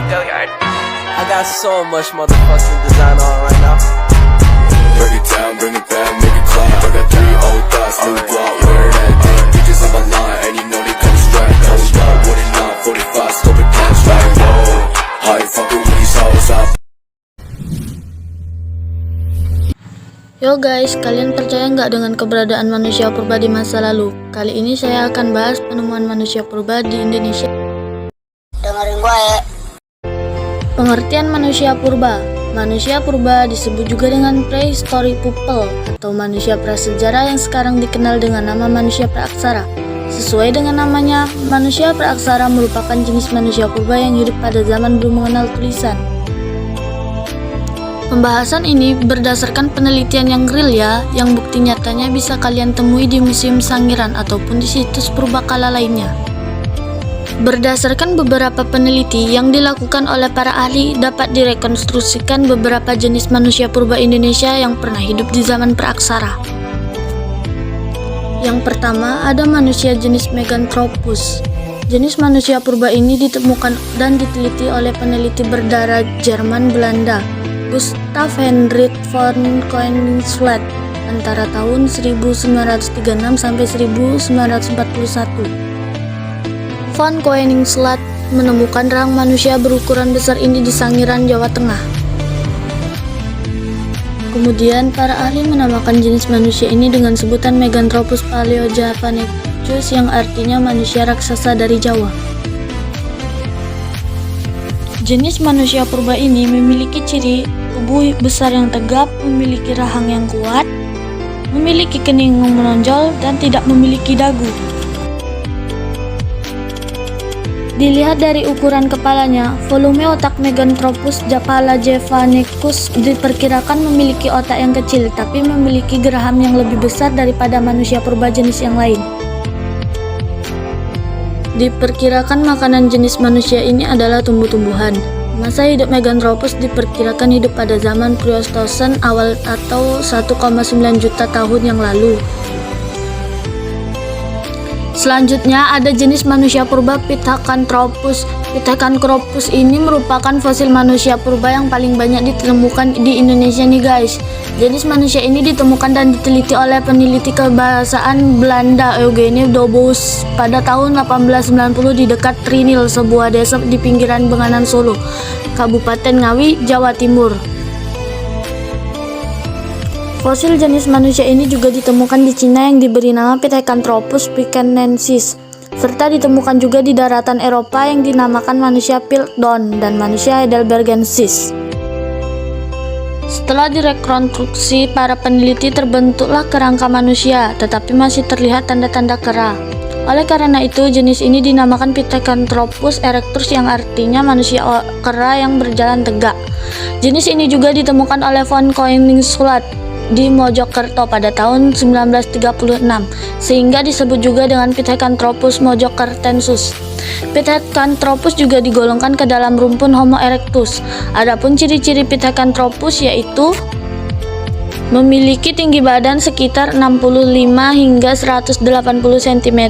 I got so much motherfucking design on right now. Break it down, bring it back, make it clap. I got 3 old thoughts, new block, where that thing. Bitches on my line, and you know they come straight. Hold up, what it not, 45, scope it cash like, whoa. How you fucking with these hoes up? Yo guys, kalian percaya nggak dengan keberadaan manusia purba di masa lalu? Kali ini saya akan bahas penemuan manusia purba di Indonesia. Dengerin gue ya. Pengertian manusia purba. Manusia purba disebut juga dengan prehistoric people atau manusia prasejarah yang sekarang dikenal dengan nama manusia praaksara. Sesuai dengan namanya, manusia praaksara merupakan jenis manusia purba yang hidup pada zaman belum mengenal tulisan. Pembahasan ini berdasarkan penelitian yang real ya, yang bukti nyatanya bisa kalian temui di Museum Sangiran ataupun di situs purbakala lainnya. Berdasarkan beberapa peneliti yang dilakukan oleh para ahli, dapat direkonstruksikan beberapa jenis manusia purba Indonesia yang pernah hidup di zaman praaksara. Yang pertama, ada manusia jenis Meganthropus. Jenis manusia purba ini ditemukan dan diteliti oleh peneliti berdarah Jerman Belanda, Gustav Hendrik von Koenigswald antara tahun 1936 sampai 1941. Von Koenigswald menemukan rahang manusia berukuran besar ini di Sangiran, Jawa Tengah. Kemudian para ahli menamakan jenis manusia ini dengan sebutan Meganthropus paleojavanicus yang artinya manusia raksasa dari Jawa. Jenis manusia purba ini memiliki ciri tubuh besar yang tegap, memiliki rahang yang kuat, memiliki kening yang menonjol, dan tidak memiliki dagu. Dilihat dari ukuran kepalanya, volume otak Meganthropus paleojavanicus diperkirakan memiliki otak yang kecil, tapi memiliki geraham yang lebih besar daripada manusia purba jenis yang lain. Diperkirakan makanan jenis manusia ini adalah tumbuh-tumbuhan. Masa hidup Meganthropus diperkirakan hidup pada zaman Pleistocene awal atau 1,9 juta tahun yang lalu. Selanjutnya ada jenis manusia purba Pithecanthropus. Pithecanthropus ini merupakan fosil manusia purba yang paling banyak ditemukan di Indonesia nih guys. Jenis manusia ini ditemukan dan diteliti oleh peneliti kebahasaan Belanda Eugenie Dobous pada tahun 1890 di dekat Trinil, sebuah desa di pinggiran Benganan Solo, Kabupaten Ngawi, Jawa Timur. Fosil jenis manusia ini juga ditemukan di Cina yang diberi nama Pithecanthropus pekinensis, serta ditemukan juga di daratan Eropa yang dinamakan manusia Piltdown dan manusia Heidelbergensis. Setelah direkonstruksi, para peneliti terbentuklah kerangka manusia, tetapi masih terlihat tanda-tanda kera. Oleh karena itu, jenis ini dinamakan Pithecanthropus erectus yang artinya manusia kera yang berjalan tegak. Jenis ini juga ditemukan oleh von Koenigswald di Mojokerto pada tahun 1936, sehingga disebut juga dengan Pithecanthropus mojokertensis. Pithecanthropus juga digolongkan ke dalam rumpun Homo erectus. Adapun ciri-ciri Pithecanthropus yaitu memiliki tinggi badan sekitar 65 hingga 180 cm,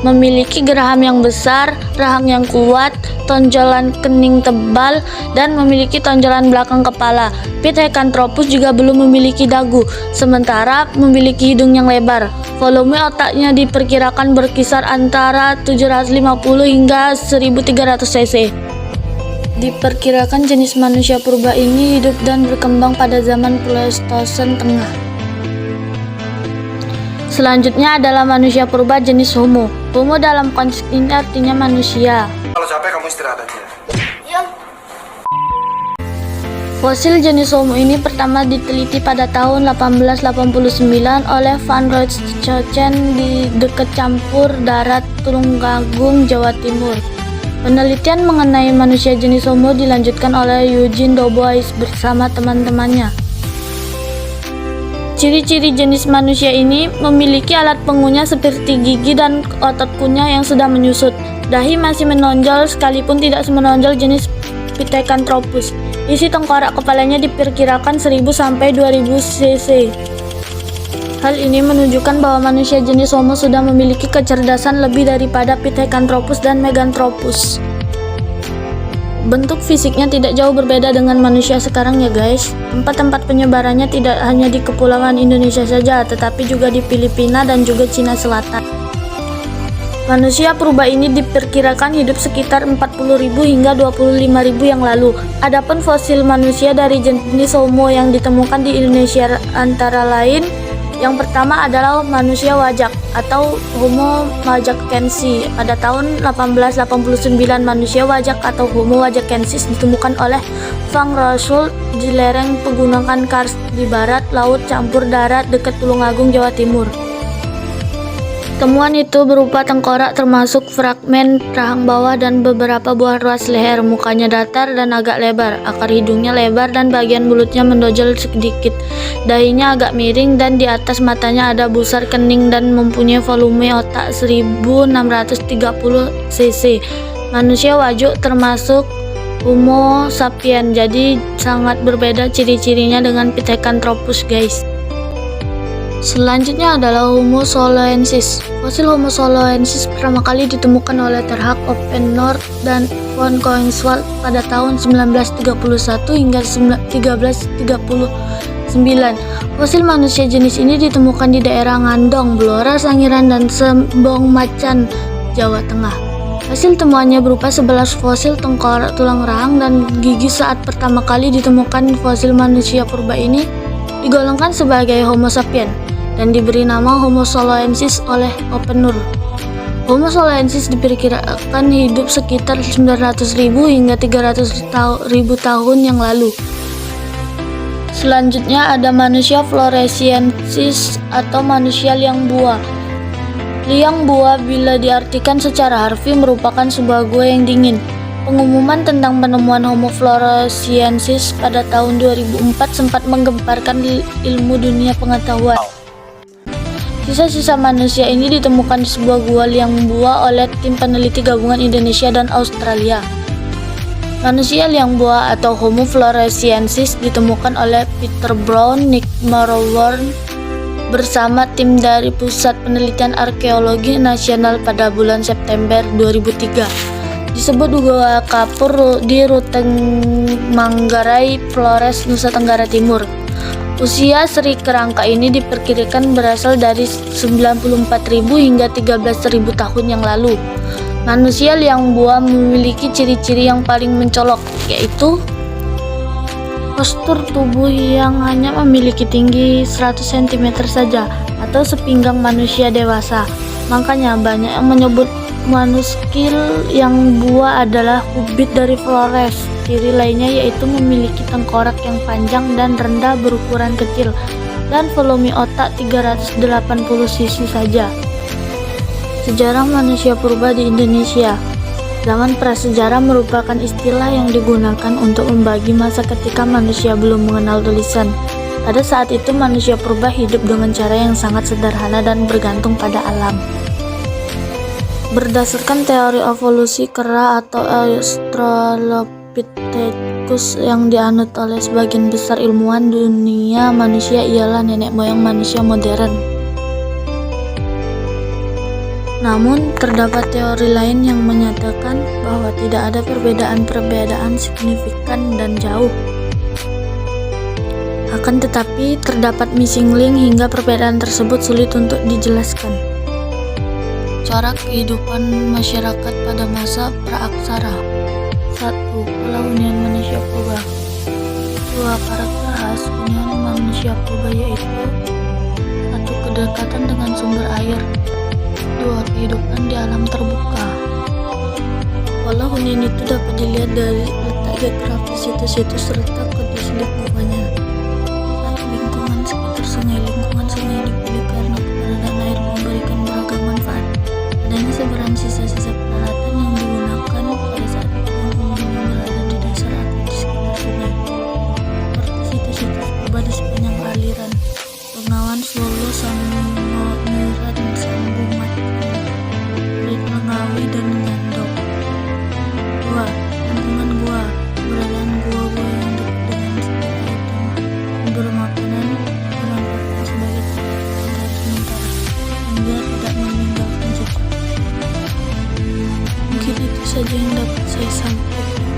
memiliki geraham yang besar, rahang yang kuat, tonjolan kening tebal, dan memiliki tonjolan belakang kepala. Pithecanthropus juga belum memiliki dagu, sementara memiliki hidung yang lebar. Volume otaknya diperkirakan berkisar antara 750 hingga 1300 cc. Diperkirakan jenis manusia purba ini hidup dan berkembang pada zaman Pleistocene Tengah. Selanjutnya adalah manusia purba jenis Homo. Homo dalam konteks ini artinya manusia. Kalau capek kamu istirahat aja. Iya. Fosil jenis Homo ini pertama diteliti pada tahun 1889 oleh Van Rooschoten di dekat campur darat Tulungagung, Jawa Timur. Penelitian mengenai manusia jenis Homo dilanjutkan oleh Eugene Dobous bersama teman-temannya. Ciri-ciri jenis manusia ini memiliki alat pengunyah seperti gigi dan otot kunyah yang sudah menyusut. Dahi masih menonjol sekalipun tidak semenonjol jenis Pithecanthropus. Isi tengkorak kepalanya diperkirakan 1000 sampai 2000 cc. Hal ini menunjukkan bahwa manusia jenis Homo sudah memiliki kecerdasan lebih daripada Pithecanthropus dan Meganthropus. Bentuk fisiknya tidak jauh berbeda dengan manusia sekarang ya guys. Tempat penyebarannya tidak hanya di Kepulauan Indonesia saja, tetapi juga di Filipina dan juga Cina Selatan. Manusia purba ini diperkirakan hidup sekitar 40.000 hingga 25.000 yang lalu. Adapun fosil manusia dari jenis Homo yang ditemukan di Indonesia antara lain, yang pertama adalah manusia wajak atau Homo wajakensis. Pada tahun 1889, manusia wajak atau Homo wajakensis ditemukan oleh Van Rossum di lereng Pegunungan Kars di barat laut campur darat dekat Tulungagung, Jawa Timur. Temuan itu berupa tengkorak termasuk fragmen rahang bawah dan beberapa buah ruas leher. Mukanya datar dan agak lebar, akar hidungnya lebar dan bagian mulutnya menonjol sedikit. Dahinya agak miring dan di atas matanya ada busar kening dan mempunyai volume otak 1630 cc. Manusia wajak termasuk Homo sapiens, jadi sangat berbeda ciri-cirinya dengan Pithecanthropus guys. Selanjutnya adalah Homo soloensis. Fosil Homo soloensis pertama kali ditemukan oleh Terhak Oppenort dan von Koengswald pada tahun 1931 hingga 1339. Fosil manusia jenis ini ditemukan di daerah Ngandong, Blora, Sangiran, dan Sembong Macan, Jawa Tengah. Hasil temuannya berupa 11 fosil tengkorak, tulang rahang, dan gigi. Saat pertama kali ditemukan fosil manusia purba ini digolongkan sebagai Homo sapiens dan diberi nama Homo soloensis oleh Oppenort. Homo soloensis diperkirakan hidup sekitar 900.000 hingga 300.000 tahun yang lalu. Selanjutnya ada manusia floresiensis atau manusia liang buah. Liang buah bila diartikan secara harfiah merupakan sebuah gua yang dingin. Pengumuman tentang penemuan Homo floresiensis pada tahun 2004 sempat menggemparkan ilmu dunia pengetahuan. Sisa-sisa manusia ini ditemukan di sebuah gua liang buah oleh tim peneliti gabungan Indonesia dan Australia. Manusia liang buah atau Homo floresiensis ditemukan oleh Peter Brown, Nick Marwarn bersama tim dari Pusat Penelitian Arkeologi Nasional pada bulan September 2003. Disebut Gua Kapur di Ruteng Manggarai, Flores, Nusa Tenggara Timur. Usia seri kerangka ini diperkirakan berasal dari 94.000 hingga 13.000 tahun yang lalu. Manusia liang buah memiliki ciri-ciri yang paling mencolok, yaitu postur tubuh yang hanya memiliki tinggi 100 cm saja atau sepinggang manusia dewasa. Makanya banyak yang menyebut manuskil yang buah adalah Hobbit dari Flores. Ciri lainnya yaitu memiliki tengkorak yang panjang dan rendah berukuran kecil dan volume otak 380 cc saja. Sejarah manusia purba di Indonesia. Zaman prasejarah merupakan istilah yang digunakan untuk membagi masa ketika manusia belum mengenal tulisan. Pada saat itu manusia purba hidup dengan cara yang sangat sederhana dan bergantung pada alam. Berdasarkan teori evolusi kera atau Australopithecus yang dianut oleh sebagian besar ilmuwan dunia, manusia ialah nenek moyang manusia modern. Namun, terdapat teori lain yang menyatakan bahwa tidak ada perbedaan signifikan dan jauh. Akan tetapi, terdapat missing link hingga perbedaan tersebut sulit untuk dijelaskan. Corak kehidupan masyarakat pada masa praaksara. 1. Pola hunian manusia purba. 2. Karakter khas hunian manusia purba yaitu 1. Kedekatan dengan sumber air. 2. Kehidupan di alam terbuka. Pola hunian itu dapat dilihat dari letak geografis situs-situs serta kondisi lingkungannya. 1. Lingkungan sekitar sungai. Lingkungan sungai dipilih karena keberadaan air memberikan beragam manfaat. Adanya sebaran sisa-sisa peralatan yang digunakan pada saat itu yang umumnya berada di dasar atau di sekitar sungai, seperti situs-situs purba di sepanjang aliran Bengawan Solo, Sangiran, Sambung Macan, Kulit Lengawi, dan Nyandok. 2. Lingkungan gua. Keberadaan gua-gua yang dekat dengan sekitar itu memberi makanan dimanfaatkan sebagai tempat tinggal sementara hingga tidak meninggalkan jejak. Mungkin itu saja yang dapat saya sampaikan.